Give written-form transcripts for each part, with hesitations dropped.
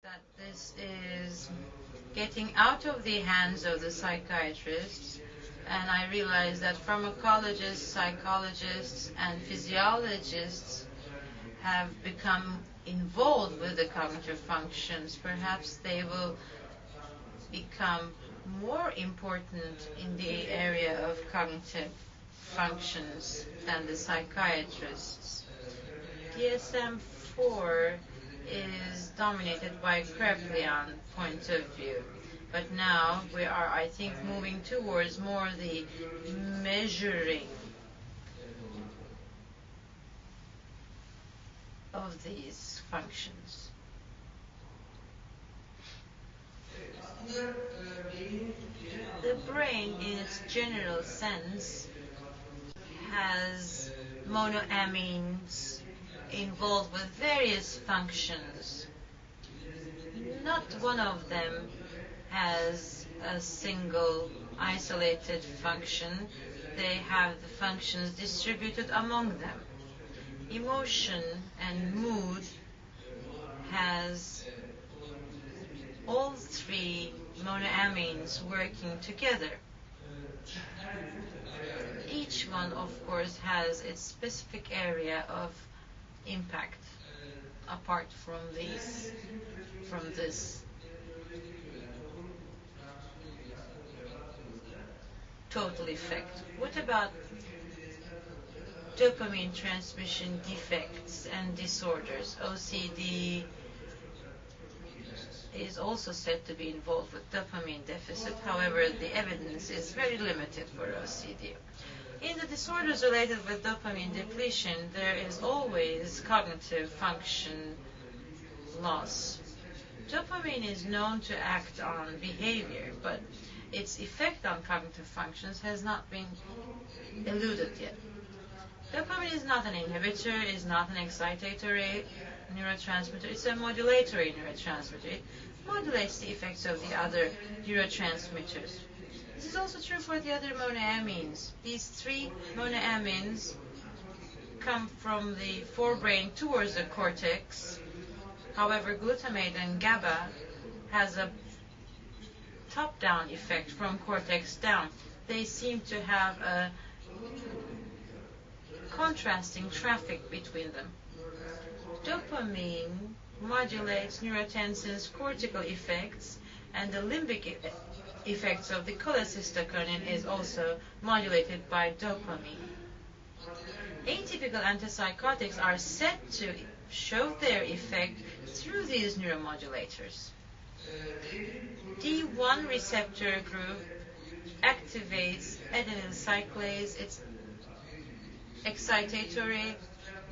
that this is getting out of the hands of the psychiatrists, and I realize that pharmacologists, psychologists, and physiologists have become involved with the cognitive functions. Perhaps they will become more important in the area of cognitive functions than the psychiatrists. DSM-4 is dominated by Kraepelian point of view. But now we are, I think, moving towards more the measuring of these functions. The brain, in its general sense, has monoamines involved with various functions. Not one of them has a single isolated function. They have the functions distributed among them. Emotion and mood has all three monoamines working together. Each one, of course, has its specific area of impact apart from this total effect. What about dopamine transmission defects and disorders? OCD is also said to be involved with dopamine deficit. However, the evidence is very limited for OCD. In the disorders related with dopamine depletion, there is always cognitive function loss. Dopamine is known to act on behavior, but its effect on cognitive functions has not been eluded yet. Dopamine is not an inhibitor, is not an excitatory neurotransmitter, it's a modulatory neurotransmitter. It modulates the effects of the other neurotransmitters. This is also true for the other monoamines. These three monoamines come from the forebrain towards the cortex. However, glutamate and GABA has a top-down effect from cortex down. They seem to have a contrasting traffic between them. Dopamine modulates neurotensin's cortical effects, and the limbic effects of the cholecystokinin is also modulated by dopamine. Atypical antipsychotics are said to show their effect through these neuromodulators. D1 receptor group activates adenyl cyclase, it's excitatory.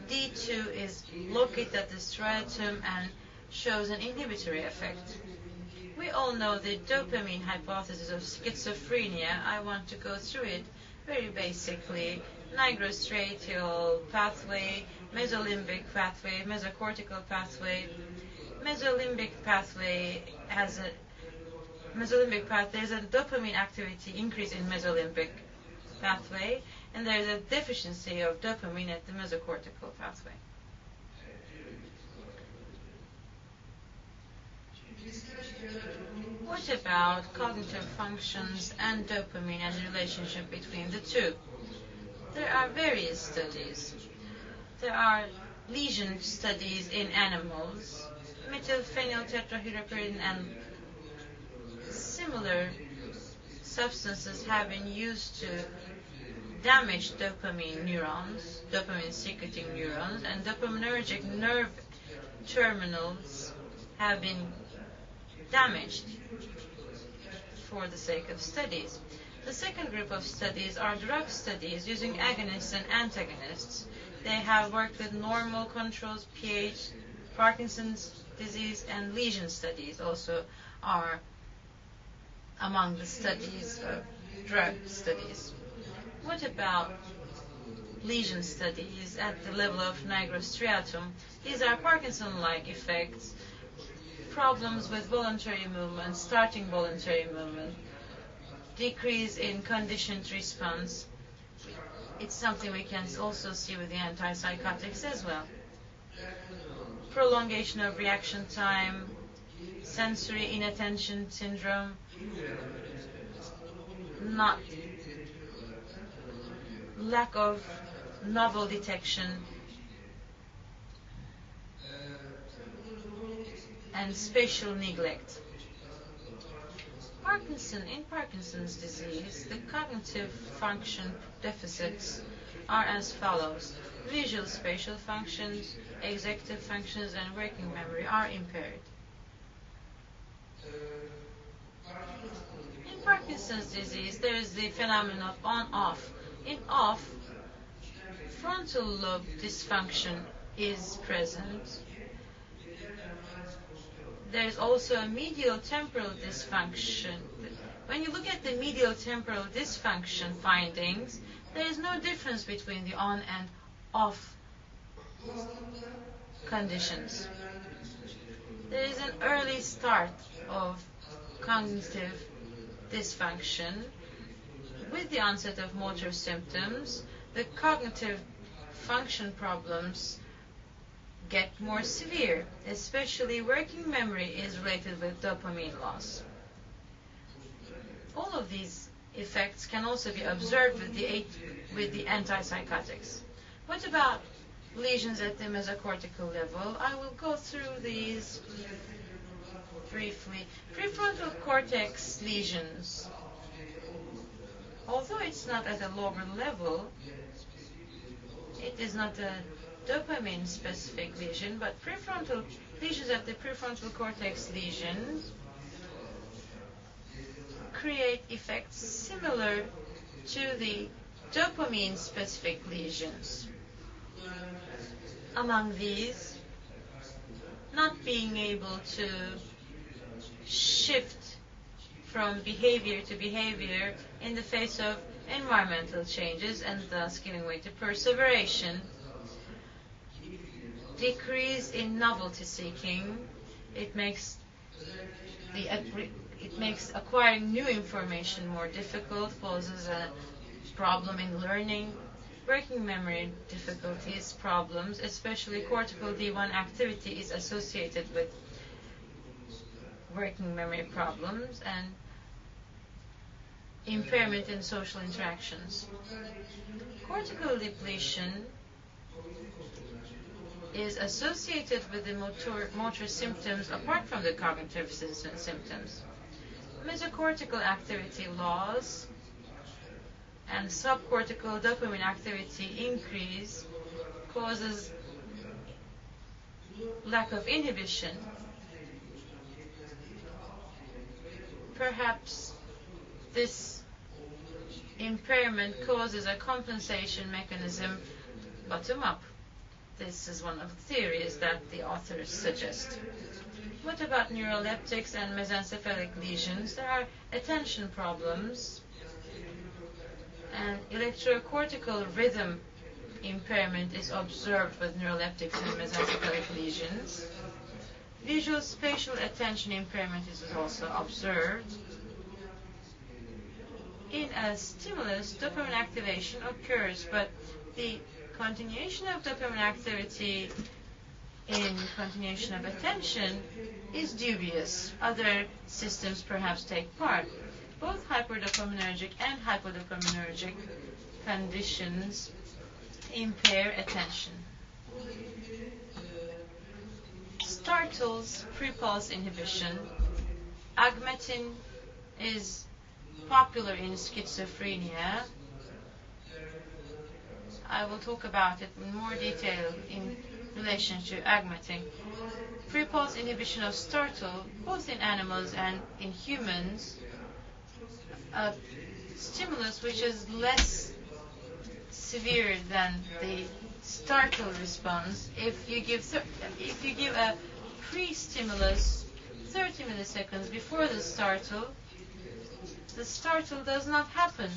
D2 is located at the striatum and shows an inhibitory effect. We all know the dopamine hypothesis of schizophrenia. I want to go through it very basically. Nigrostriatal pathway, mesolimbic pathway, mesocortical pathway. Mesolimbic pathway has there's a dopamine activity increase in mesolimbic pathway, and there's a deficiency of dopamine at the mesocortical pathway. What about cognitive functions and dopamine and the relationship between the two? There are various studies. There are lesion studies in animals. Methylphenyltetrahydropiridine and similar substances have been used to damage dopamine neurons, dopamine secreting neurons, and dopaminergic nerve terminals have been damaged for the sake of studies. The second group of studies are drug studies using agonists and antagonists. They have worked with normal controls, pH, Parkinson's disease, and lesion studies also are among the studies of drug studies. What about lesion studies at the level of nigrostriatum? These are Parkinson-like effects, problems with voluntary movement, starting voluntary movement, decrease in conditioned response. It's something we can also see with the antipsychotics as well. Prolongation of reaction time, sensory inattention syndrome, not lack of novel detection, and spatial neglect. In Parkinson's disease, the cognitive function deficits are as follows. Visual spatial functions, executive functions, and working memory are impaired. In Parkinson's disease, there is the phenomenon of on-off. In off, frontal lobe dysfunction is present. There is also a medial temporal dysfunction. When you look at the medial temporal dysfunction findings, there is no difference between the on and off conditions. There is an early start of cognitive dysfunction. With the onset of motor symptoms, the cognitive function problems get more severe, especially working memory is related with dopamine loss. All of these effects can also be observed with the antipsychotics. What about lesions at the mesocortical level? I will go through these briefly. Prefrontal cortex lesions. Although it's not at a lower level, it is not a dopamine-specific lesion, but prefrontal lesions at the prefrontal cortex lesions create effects similar to the dopamine-specific lesions. Among these, not being able to shift from behavior to behavior in the face of environmental changes and thus giving way to perseveration. Decrease in novelty seeking. It makes acquiring new information more difficult, poses a problem in learning. Working memory difficulties, problems, especially cortical D1 activity is associated with working memory problems and impairment in social interactions. Cortical depletion is associated with the motor symptoms apart from the cognitive symptoms. Mesocortical activity loss and subcortical dopamine activity increase causes lack of inhibition. Perhaps this impairment causes a compensation mechanism bottom up. This is one of the theories that the authors suggest. What about neuroleptics and mesencephalic lesions? There are attention problems and electrocortical rhythm impairment is observed with neuroleptics and mesencephalic lesions. Visual spatial attention impairment is also observed. In a stimulus, dopamine activation occurs, but the continuation of dopamine activity in continuation of attention is dubious. Other systems perhaps take part. Both hyperdopaminergic and hypodopaminergic conditions impair attention. Startles prepulse inhibition. Agmetin is popular in schizophrenia. I will talk about it in more detail in relation to agmetin. Prepulse inhibition of startle, both in animals and in humans, a stimulus which is less severe than the startle response. If you give a pre-stimulus 30 milliseconds before the startle does not happen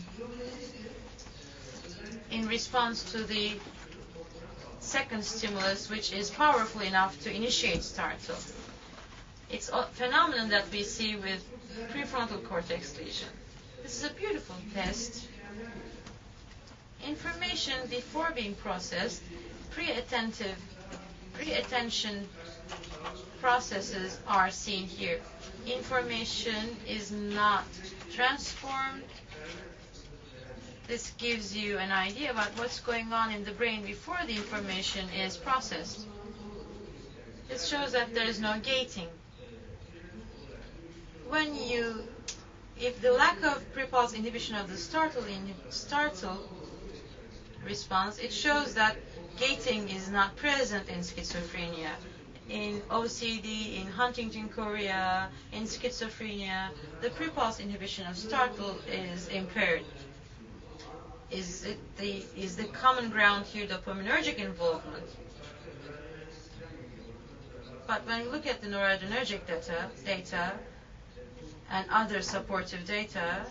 in response to the second stimulus, which is powerful enough to initiate startle. It's a phenomenon that we see with prefrontal cortex lesion. This is a beautiful test. Information before being processed, pre-attention processes are seen here. Information is not transformed. This gives you an idea about what's going on in the brain before the information is processed. This shows that there is no gating. If the lack of pre-pulse inhibition of the startle response, it shows that gating is not present in schizophrenia. In OCD, in Huntington chorea, in schizophrenia, the pre-pulse inhibition of startle is impaired. Is the common ground here dopaminergic involvement? But when we look at the noradrenergic data and other supportive data,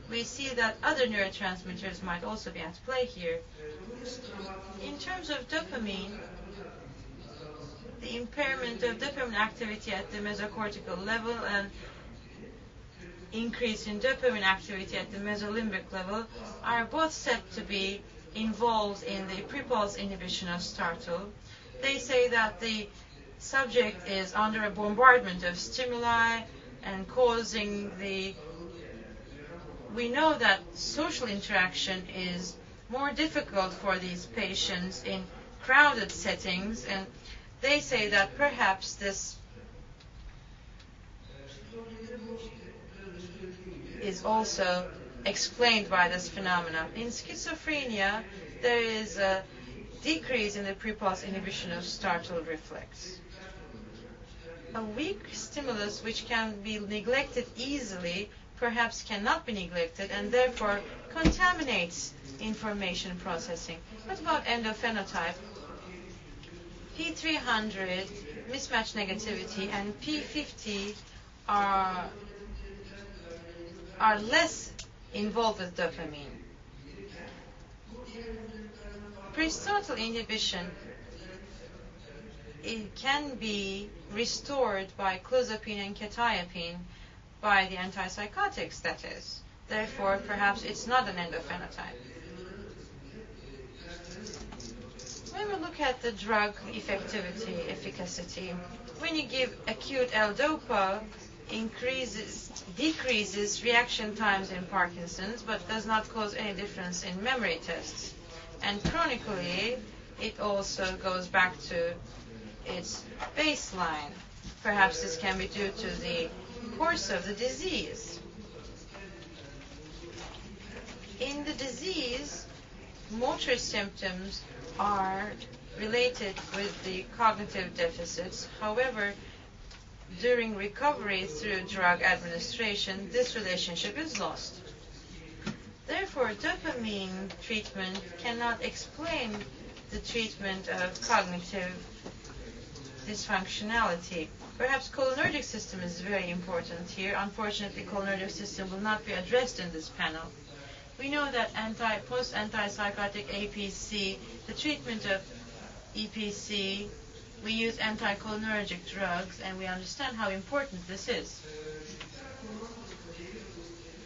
we see that other neurotransmitters might also be at play here. In terms of dopamine, the impairment of dopamine activity at the mesocortical level and increase in dopamine activity at the mesolimbic level are both said to be involved in the pre-pulse inhibition of startle. They say that the subject is under a bombardment of stimuli and we know that social interaction is more difficult for these patients in crowded settings, and they say that perhaps this is also explained by this phenomenon. In schizophrenia, there is a decrease in the pre-pulse inhibition of startle reflex. A weak stimulus which can be neglected easily perhaps cannot be neglected and therefore contaminates information processing. What about endophenotype? P300, mismatch negativity, and P50 are less involved with dopamine. Pre-startle inhibition, it can be restored by clozapine and quetiapine, by the antipsychotics, that is. Therefore, perhaps it's not an endophenotype. When we look at the drug efficacy, when you give acute L-DOPA, decreases reaction times in Parkinson's, but does not cause any difference in memory tests. And chronically, it also goes back to its baseline. Perhaps this can be due to the course of the disease. In the disease, motor symptoms are related with the cognitive deficits. However, during recovery through drug administration, this relationship is lost. Therefore, dopamine treatment cannot explain the treatment of cognitive dysfunctionality. Perhaps cholinergic system is very important here. Unfortunately, cholinergic system will not be addressed in this panel. We know that post-antipsychotic APC, the treatment of EPC, we use anticholinergic drugs, and we understand how important this is.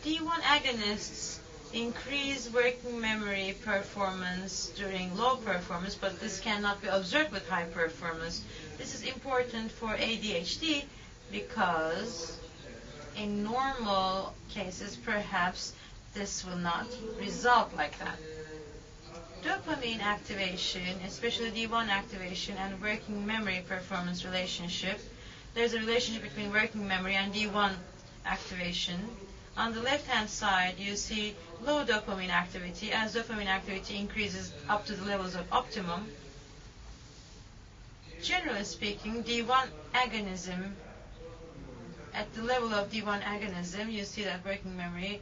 D1 agonists increase working memory performance during low performance, but this cannot be observed with high performance. This is important for ADHD because in normal cases, perhaps this will not result like that. Dopamine activation, especially D1 activation and working memory performance relationship, there's a relationship between working memory and D1 activation. On the left-hand side, you see low dopamine activity. As dopamine activity increases up to the levels of optimum, generally speaking, D1 agonism, at the level of D1 agonism, you see that working memory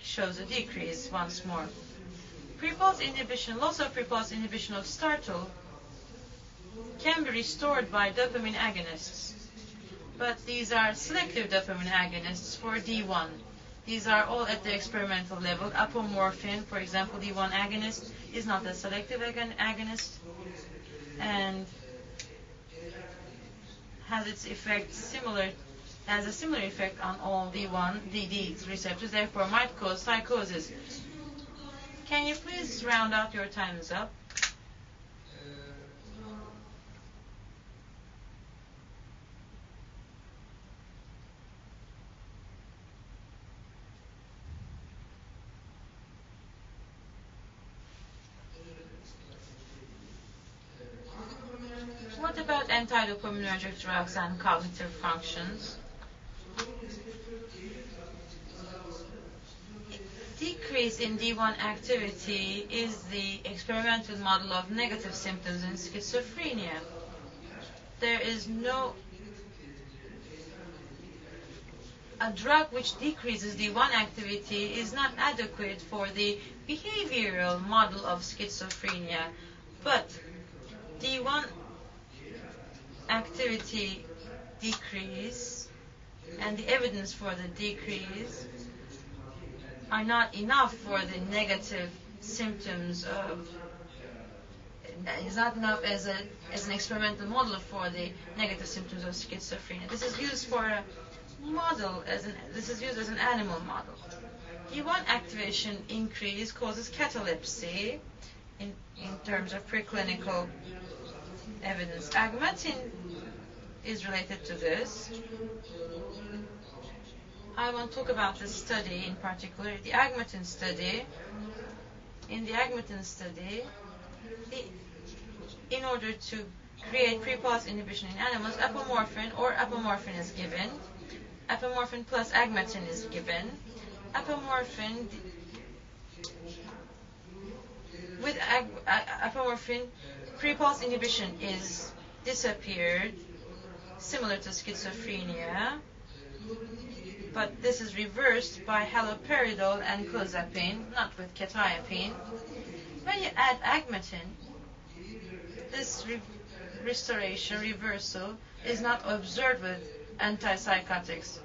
shows a decrease once more. Pre-pulse inhibition, loss of pre-pulse inhibition of startle can be restored by dopamine agonists, but these are selective dopamine agonists for D1. These are all at the experimental level. Apomorphine, for example, D1 agonist, is not a selective agonist and has a similar effect on all D1, DD receptors, therefore might cause psychosis. Can you please round out? Your time is up. about antidopaminergic drugs and cognitive functions. Decrease in D1 activity is the experimental model of negative symptoms in schizophrenia. There is a drug which decreases D1 activity is not adequate for the behavioral model of schizophrenia, but D1 activity decrease and the evidence for the decrease are not enough for the negative symptoms of, is not enough as an experimental model for the negative symptoms of schizophrenia. This is used for a model, this is used as an animal model. D1 activation increase causes catalepsy in terms of preclinical evidence. Agmatin is related to this. I want to talk about this study in particular, the Agmatin study. In the Agmatin study, in order to create pre-pulse inhibition in animals, apomorphine is given. Apomorphine plus Agmatin is given. Apomorphine with apomorphine, pre-pulse inhibition is disappeared, similar to schizophrenia, but this is reversed by haloperidol and clozapine, not with quetiapine. When you add Agmatin, this reversal is not observed with antipsychotics.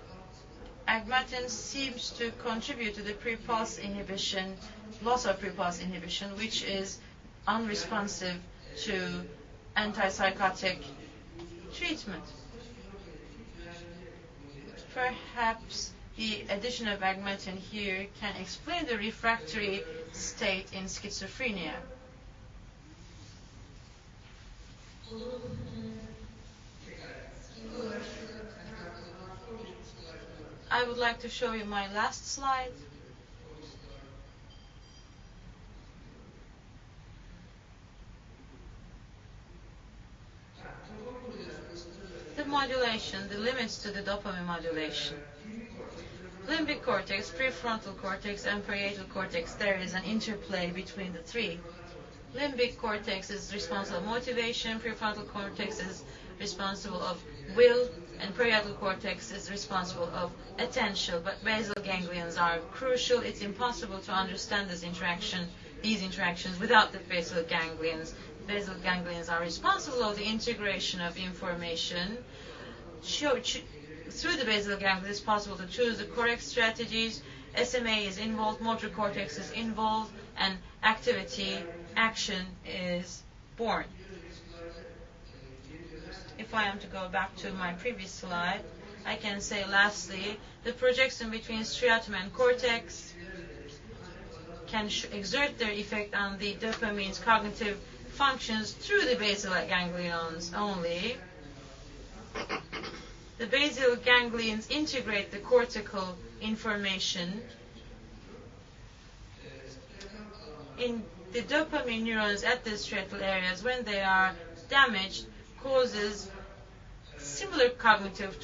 Agmatin seems to contribute to the pre-pulse inhibition, loss of pre-pulse inhibition, which is unresponsive to antipsychotic treatment. Perhaps the addition of Agmatin here can explain the refractory state in schizophrenia. I would like to show you my last slide. The modulation, the limits to the dopamine modulation. Limbic cortex, prefrontal cortex, and parietal cortex, there is an interplay between the three. Limbic cortex is responsible for motivation, prefrontal cortex is responsible of will, and parietal cortex is responsible of attention, but basal ganglions are crucial. It's impossible to understand these interactions without the basal ganglions. Basal ganglions are responsible for the integration of information. Through the basal ganglion, it's possible to choose the correct strategies. SMA is involved, motor cortex is involved, and action is born. If I am to go back to my previous slide, I can say lastly, the projection between striatum and cortex can exert their effect on the dopamine's cognitive functions through the basal ganglions only. The basal ganglions integrate the cortical information. In the dopamine neurons at the striatal areas, when they are damaged, causes similar cognitive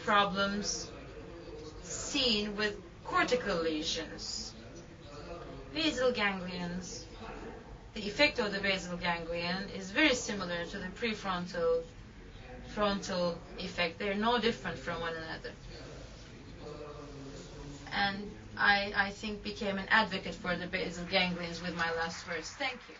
problems seen with cortical lesions. Basal ganglions, the effect of the basal ganglion is very similar to the prefrontal frontal effect. They're no different from one another. And I think became an advocate for the basal ganglions with my last words. Thank you.